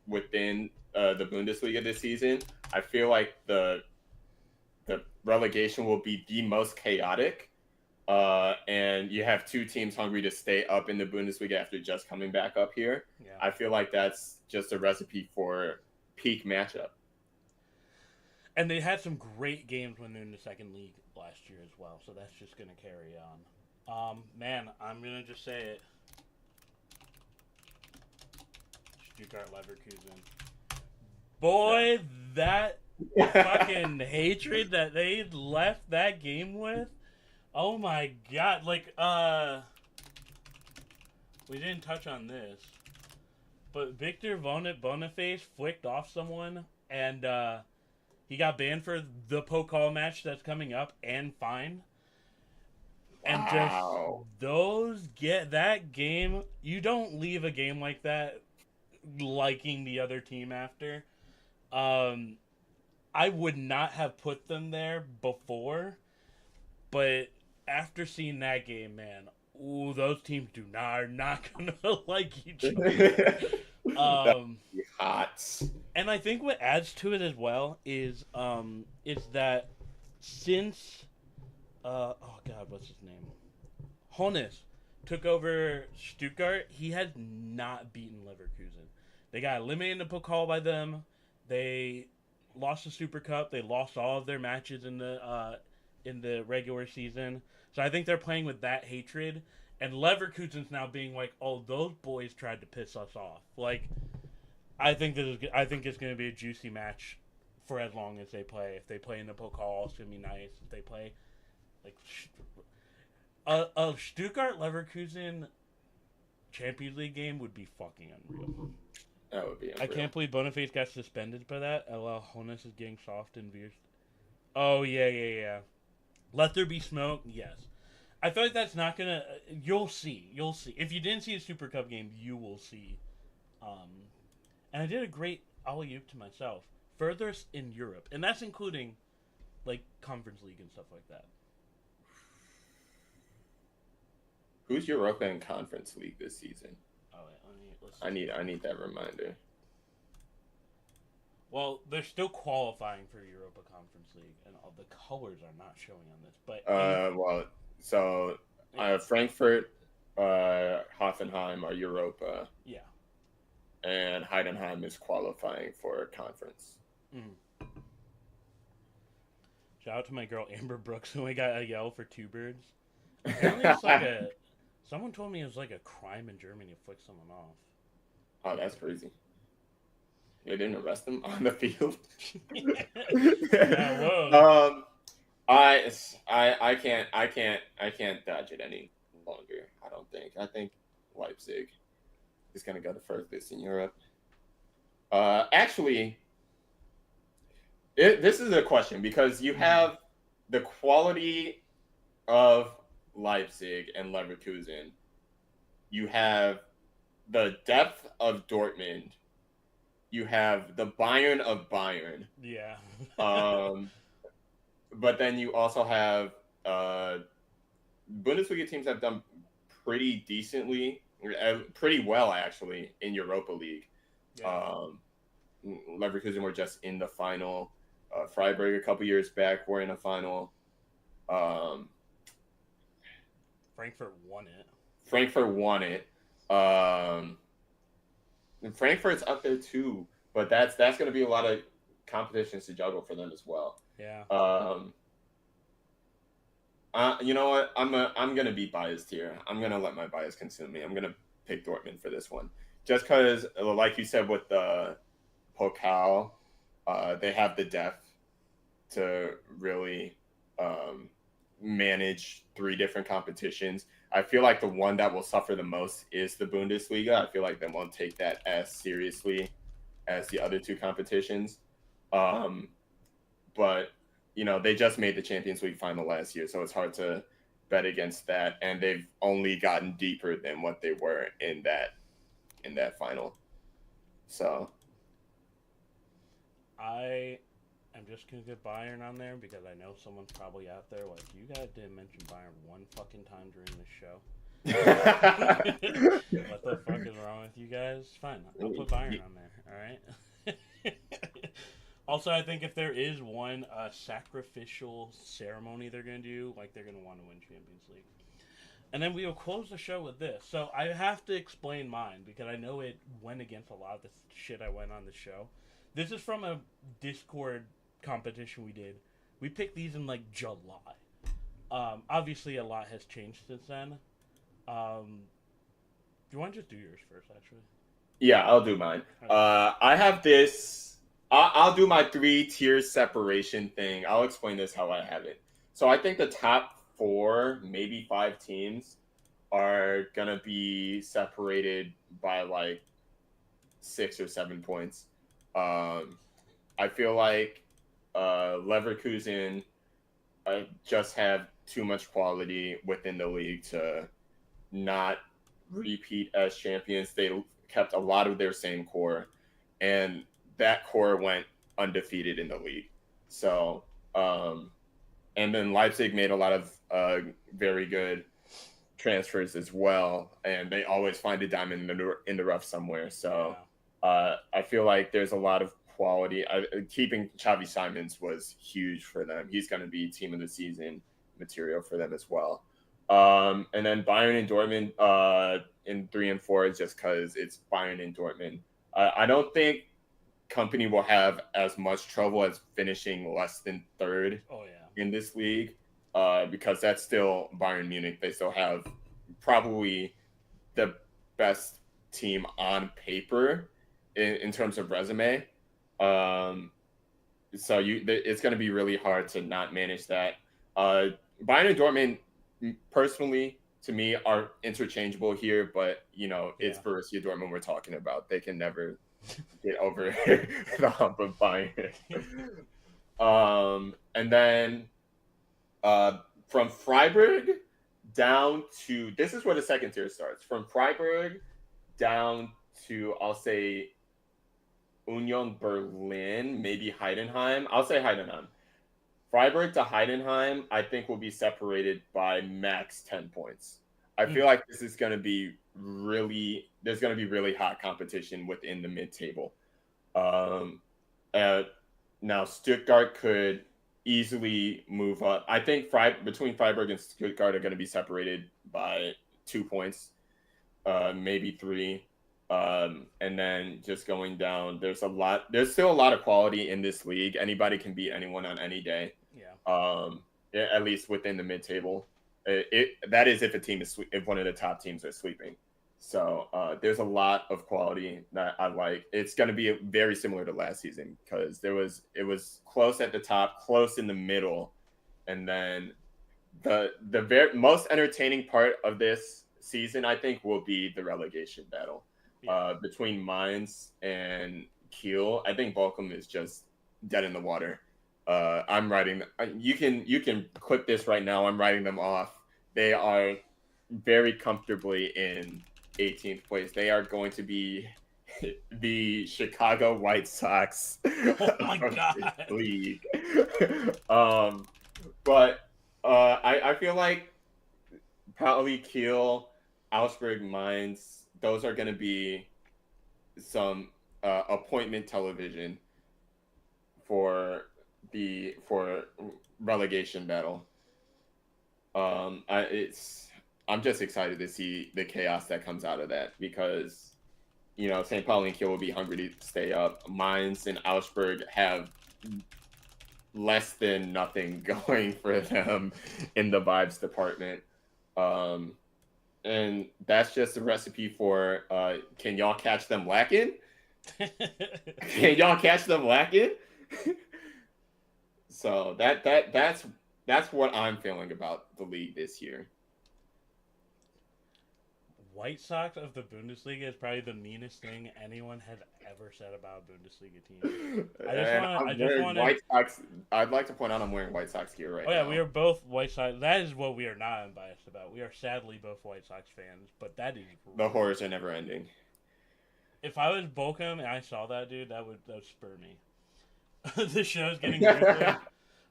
within the Bundesliga this season. I feel like the relegation will be the most chaotic. And you have 2 teams hungry to stay up in the Bundesliga after just coming back up here. Yeah. I feel like that's just a recipe for peak matchup. And they had some great games when they're in the second league last year as well, so that's just going to carry on. Man, I'm going to just say it. Stuttgart Leverkusen. Boy, that fucking hatred that they left that game with. Oh my god, like, we didn't touch on this, but Victor Boniface flicked off someone, and, he got banned for the Pokal match that's coming up, and fined. And just, that game, you don't leave a game like that liking the other team after. I would not have put them there before, but after seeing that game, man, ooh, those teams are not gonna like each other. Hot. And I think what adds to it as well is that since oh god, what's his name? Hoeneß took over Stuttgart, he has not beaten Leverkusen. They got eliminated in the Pokal by them. They lost the Super Cup. They lost all of their matches in the regular season. So I think they're playing with that hatred. And Leverkusen's now being like, oh, those boys tried to piss us off. Like, I think it's going to be a juicy match for as long as they play. If they play in the Pokal, it's going to be nice. If they play, like, a Stuttgart Leverkusen Champions League game would be fucking unreal. That would be unreal. I can't believe Boniface got suspended for that. LL Hoeneß is getting soft and veers. Oh, yeah. Let there be smoke? Yes. I feel like that's not gonna... You'll see. If you didn't see a Super Cup game, you will see. And I did a great alley-oop to myself. Furthest in Europe. And that's including, like, Conference League and stuff like that. Who's Europa and Conference League this season? Oh, wait, I need that reminder. Well, they're still qualifying for Europa Conference League, and all the colors are not showing on this. But Frankfurt, Hoffenheim are Europa. Yeah. And Heidenheim is qualifying for conference. Mm. Shout out to my girl Amber Brooks, who I got a yell for 2 birds. Apparently it's like someone told me it was like a crime in Germany to flick someone off. Oh, that's crazy. They didn't arrest them on the field. Yeah, whoa. I can't dodge it any longer. I don't think. I think Leipzig is gonna go the furthest in Europe. Actually, this is a question because you have the quality of Leipzig and Leverkusen. You have the depth of Dortmund. You have the Bayern of Bayern. Yeah. But then you also have Bundesliga teams have done pretty decently pretty well actually in Europa League. Yeah. Leverkusen were just in the final. Freiburg a couple years back were in a final. Frankfurt won it. Frankfurt won it. And Frankfurt's up there too, but that's going to be a lot of competitions to juggle for them as well. Yeah. You know what? I'm gonna be biased here. I'm gonna let my bias consume me. I'm gonna pick Dortmund for this one, just because, like you said, with the Pokal, they have the depth to really manage 3 different competitions. I feel like the one that will suffer the most is the Bundesliga. I feel like they won't take that as seriously as the other 2 competitions. But they just made the Champions League final last year, so it's hard to bet against that. And they've only gotten deeper than what they were in that final. So I am just gonna get Bayern on there because I know someone's probably out there like, you guys didn't mention Bayern one fucking time during the show. What the fuck is wrong with you guys? Fine, I'll put Bayern on there. All right. Also, I think if there is one sacrificial ceremony they're going to do, like, they're going to want to win Champions League. And then we will close the show with this. So I have to explain mine because I know it went against a lot of the shit I went on the show. This is from a Discord competition we did. We picked these in, like, July. Obviously, a lot has changed since then. Do you want to just do yours first, actually? Yeah, I'll do mine. I have this... I'll do my 3-tier separation thing. I'll explain this how I have it. So I think the top 4, maybe 5 teams are going to be separated by like 6 or 7 points. I feel like Leverkusen just have too much quality within the league to not repeat as champions. They kept a lot of their same core, and that core went undefeated in the league. So, and then Leipzig made a lot of very good transfers as well, and they always find a diamond in the rough somewhere. So, I feel like there's a lot of quality. Keeping Xavi Simons was huge for them. He's going to be team of the season material for them as well. And then Bayern and Dortmund in 3 and 4 is just because it's Bayern and Dortmund. I don't think Company will have as much trouble as finishing less than 3rd in this league because that's still Bayern Munich. They still have probably the best team on paper in terms of resume. So it's going to be really hard to not manage that. Bayern and Dortmund, personally, to me, are interchangeable here, but it's Borussia Dortmund we're talking about. They can never get over the hump of Bayern. And then from Freiburg down to, this is where the second tier starts. From Freiburg down to, I'll say, Union Berlin, maybe Heidenheim. I'll say Heidenheim. Freiburg to Heidenheim, I think, will be separated by max 10 points. I feel like this is going to be there's going to be really hot competition within the mid-table. Now, Stuttgart could easily move up. I think between Freiburg and Stuttgart are going to be separated by 2 points, maybe 3. And then just going down, there's still a lot of quality in this league. Anybody can beat anyone on any day. Yeah. At least within the mid-table. That is if one of the top teams are sleeping. So there's a lot of quality that I like. It's going to be very similar to last season because it was close at the top, close in the middle, and then the most entertaining part of this season, I think, will be the relegation battle between Mainz and Kiel. I think Bochum is just dead in the water. I'm writing. You can clip this right now. I'm writing them off. They are very comfortably in 18th place. They are going to be the Chicago White Sox of the league. But I feel like probably Kiel. Augsburg, Mainz, those are going to be some appointment television for relegation battle. I'm just excited to see the chaos that comes out of that because, St. Pauli and Kiel will be hungry to stay up. Mainz and Augsburg have less than nothing going for them in the vibes department. And that's just a recipe for can y'all catch them lacking? Can y'all catch them lacking? So that's what I'm feeling about the league this year. White Sox of the Bundesliga is probably the meanest thing anyone has ever said about a Bundesliga team. White Sox. I'd like to point out I'm wearing White Sox gear right now. Oh yeah, we are both White Sox. That is what we are not unbiased about. We are sadly both White Sox fans, but that is the horrors are never ending. If I was Bochum and I saw that dude, that would spur me. The show's getting ruthless.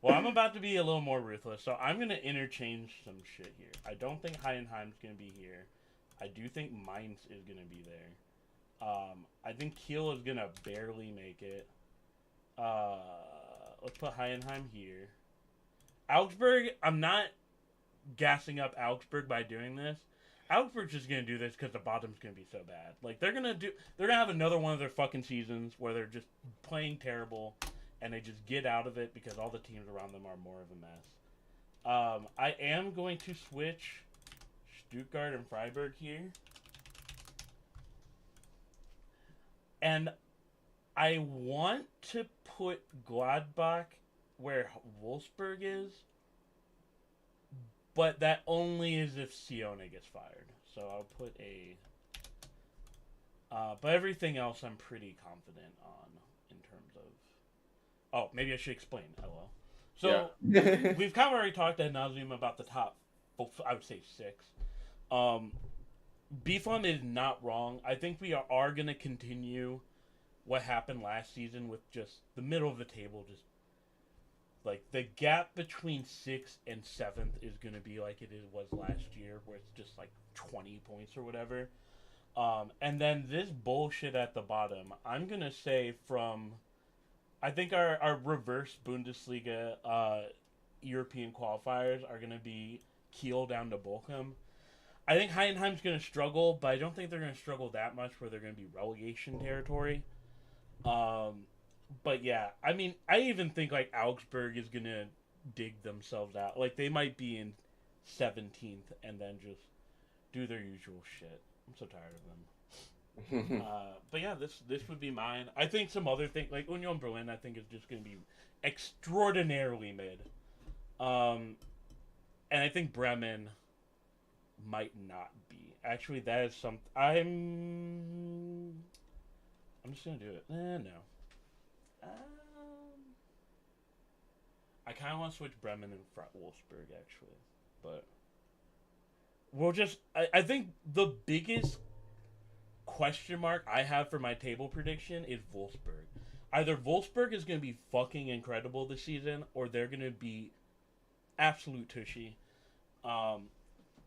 Well, I'm about to be a little more ruthless, so I'm gonna interchange some shit here. I don't think Heidenheim's gonna be here. I do think Mainz is going to be there. I think Kiel is going to barely make it. Let's put Heidenheim here. Augsburg, I'm not gassing up Augsburg by doing this. Augsburg's just going to do this because the bottom's going to be so bad. Like, they're going to have another one of their fucking seasons where they're just playing terrible and they just get out of it because all the teams around them are more of a mess. I am going to switch Stuttgart and Freiburg here. And I want to put Gladbach where Wolfsburg is, but that only is if Sione gets fired. So I'll put a... but everything else I'm pretty confident on in terms of... Oh, maybe I should explain. LOL. So, yeah. We've kind of already talked ad nauseum about the top, I would say 6. BFUM is not wrong. I think we are going to continue what happened last season with just the middle of the table. Just like the gap between 6th and 7th is going to be like it was last year, where it's just like 20 points or whatever. And then this bullshit at the bottom, I'm going to say from, I think our reverse Bundesliga European qualifiers are going to be Kiel down to Bochum. I think Heidenheim's going to struggle, but I don't think they're going to struggle that much where they're going to be relegation territory. But yeah, I mean, I even think like Augsburg is going to dig themselves out. Like they might be in 17th and then just do their usual shit. I'm so tired of them. But yeah, this would be mine. I think some other thing like Union Berlin, I think is just going to be extraordinarily mid. And I think Bremen might not be. Actually, that is something I'm just gonna do it. No. I kind of want to switch Bremen and Wolfsburg actually, but we'll just. I think the biggest question mark I have for my table prediction is Wolfsburg. Either Wolfsburg is gonna be fucking incredible this season, or they're gonna be absolute tushy.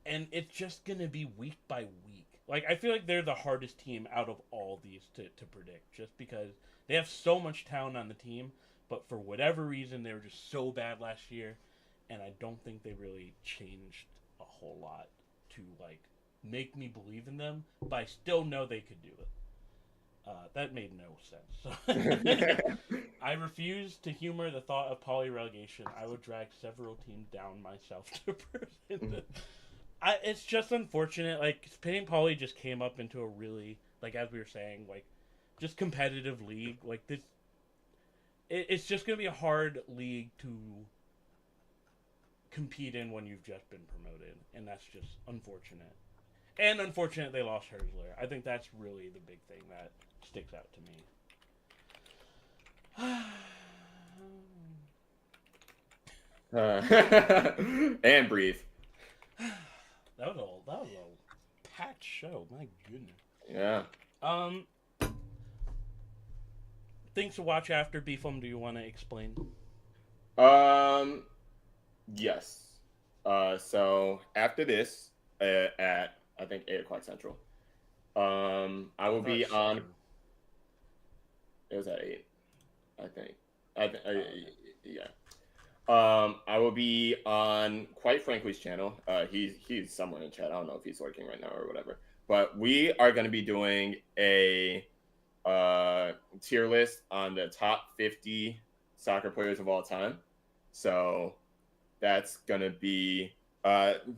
And it's just going to be week by week. Like, I feel like they're the hardest team out of all these to predict. Just because they have so much talent on the team. But for whatever reason, they were just so bad last year. And I don't think they really changed a whole lot to, like, make me believe in them. But I still know they could do it. That made no sense. So I refuse to humor the thought of poly relegation. I would drag several teams down myself to prevent it. It's just unfortunate. Like, St. Pauli just came up into a really, like, as we were saying, like, just competitive league. Like, this, it's just going to be a hard league to compete in when you've just been promoted. And that's just unfortunate. And unfortunate they lost Herzler. I think that's really the big thing that sticks out to me. And breathe. That was a packed show. My goodness. Yeah. Things to watch after BFUM. Do you want to explain? Yes. So after this, at I think 8 o'clock Central. I will be on. It was at 8, I think. Yeah. I will be on Quite Frankly's channel. He's somewhere in chat. I don't know if he's working right now or whatever. But we are going to be doing a tier list on the top 50 soccer players of all time. So that's going to be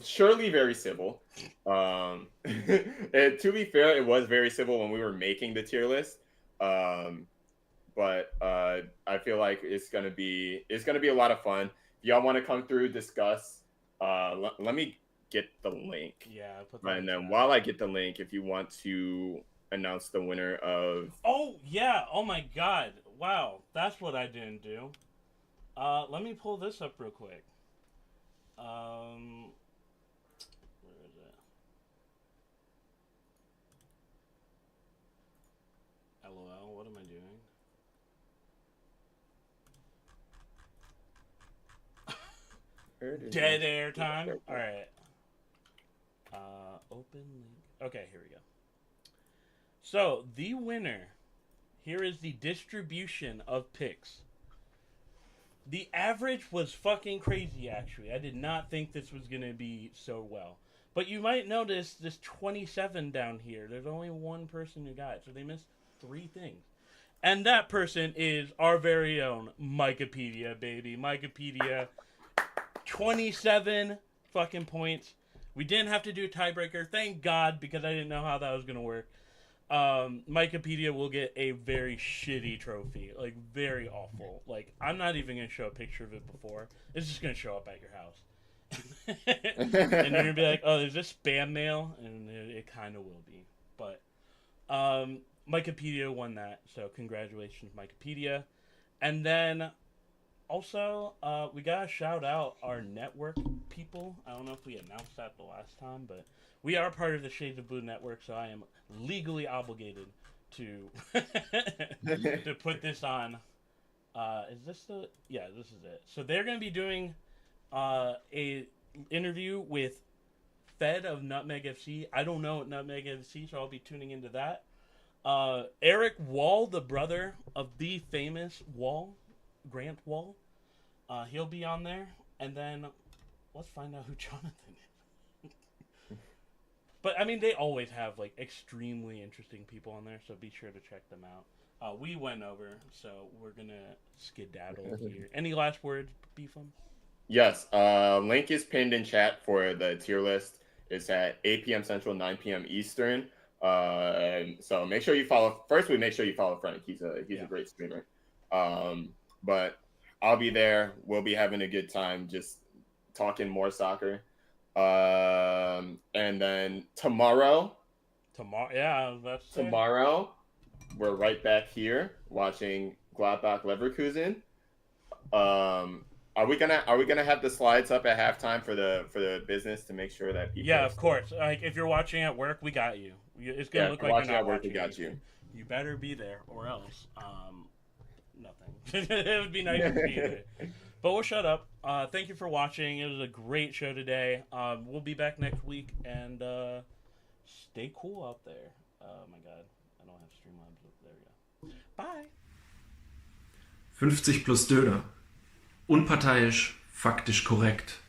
surely very civil. To be fair, it was very civil when we were making the tier list. But I feel like it's gonna be a lot of fun. If y'all want to come through, discuss. Let me get the link. Yeah, put that. And then while I get the link, if you want to announce the winner of. Oh yeah! Oh my God! Wow, that's what I didn't do. Let me pull this up real quick. Where is it? LOL. What am I doing? Dead air time. All right. Open link. Okay, here we go. So the winner. Here is the distribution of picks. The average was fucking crazy, actually. I did not think this was going to be so well. But you might notice this 27 down here. There's only one person who got it, so they missed 3 things. And that person is our very own Mikepedia, baby. Mikepedia, 27 fucking points. We didn't have to do a tiebreaker. Thank God, because I didn't know how that was going to work. Mikepedia will get a very shitty trophy. Like, very awful. Like, I'm not even going to show a picture of it before. It's just going to show up at your house. And you're going to be like, oh, there's this spam mail? And it kind of will be. But, Mikepedia won that. So, congratulations, Mikepedia. And then, also, we got to shout out our network people. I don't know if we announced that the last time, but we are part of the Shades of Blue network, so I am legally obligated to to put this on. Is this the? Yeah, this is it. So they're going to be doing a interview with Fed of Nutmeg FC. I don't know Nutmeg FC, so I'll be tuning into that. Eric Wall, the brother of the famous Wall, Grant Wall, he'll be on there, and then let's find out who Jonathan is. But, I mean, they always have, like, extremely interesting people on there, so be sure to check them out. We went over, so we're going to skedaddle here. Any last words, Beefum? Yes. Link is pinned in chat for the tier list. It's at 8 p.m. Central, 9 p.m. Eastern. So make sure you follow. First, make sure you follow Frank. He's a great streamer. But I'll be there. We'll be having a good time just talking more soccer. And then tomorrow, we're right back here watching Gladbach Leverkusen. Are we gonna have the slides up at halftime for the business to make sure that people? Yeah, of course. Like if you're watching at work, we got you. It's gonna look like you're not watching. We got you. You better be there, or else, nothing. It would be nice to be there. But we'll shut up. Thank you for watching. It was a great show today. We'll be back next week, and stay cool out there. Oh my God, I don't have Streamlabs. There we go. Bye. 50 plus Döner. Unparteiisch, faktisch korrekt.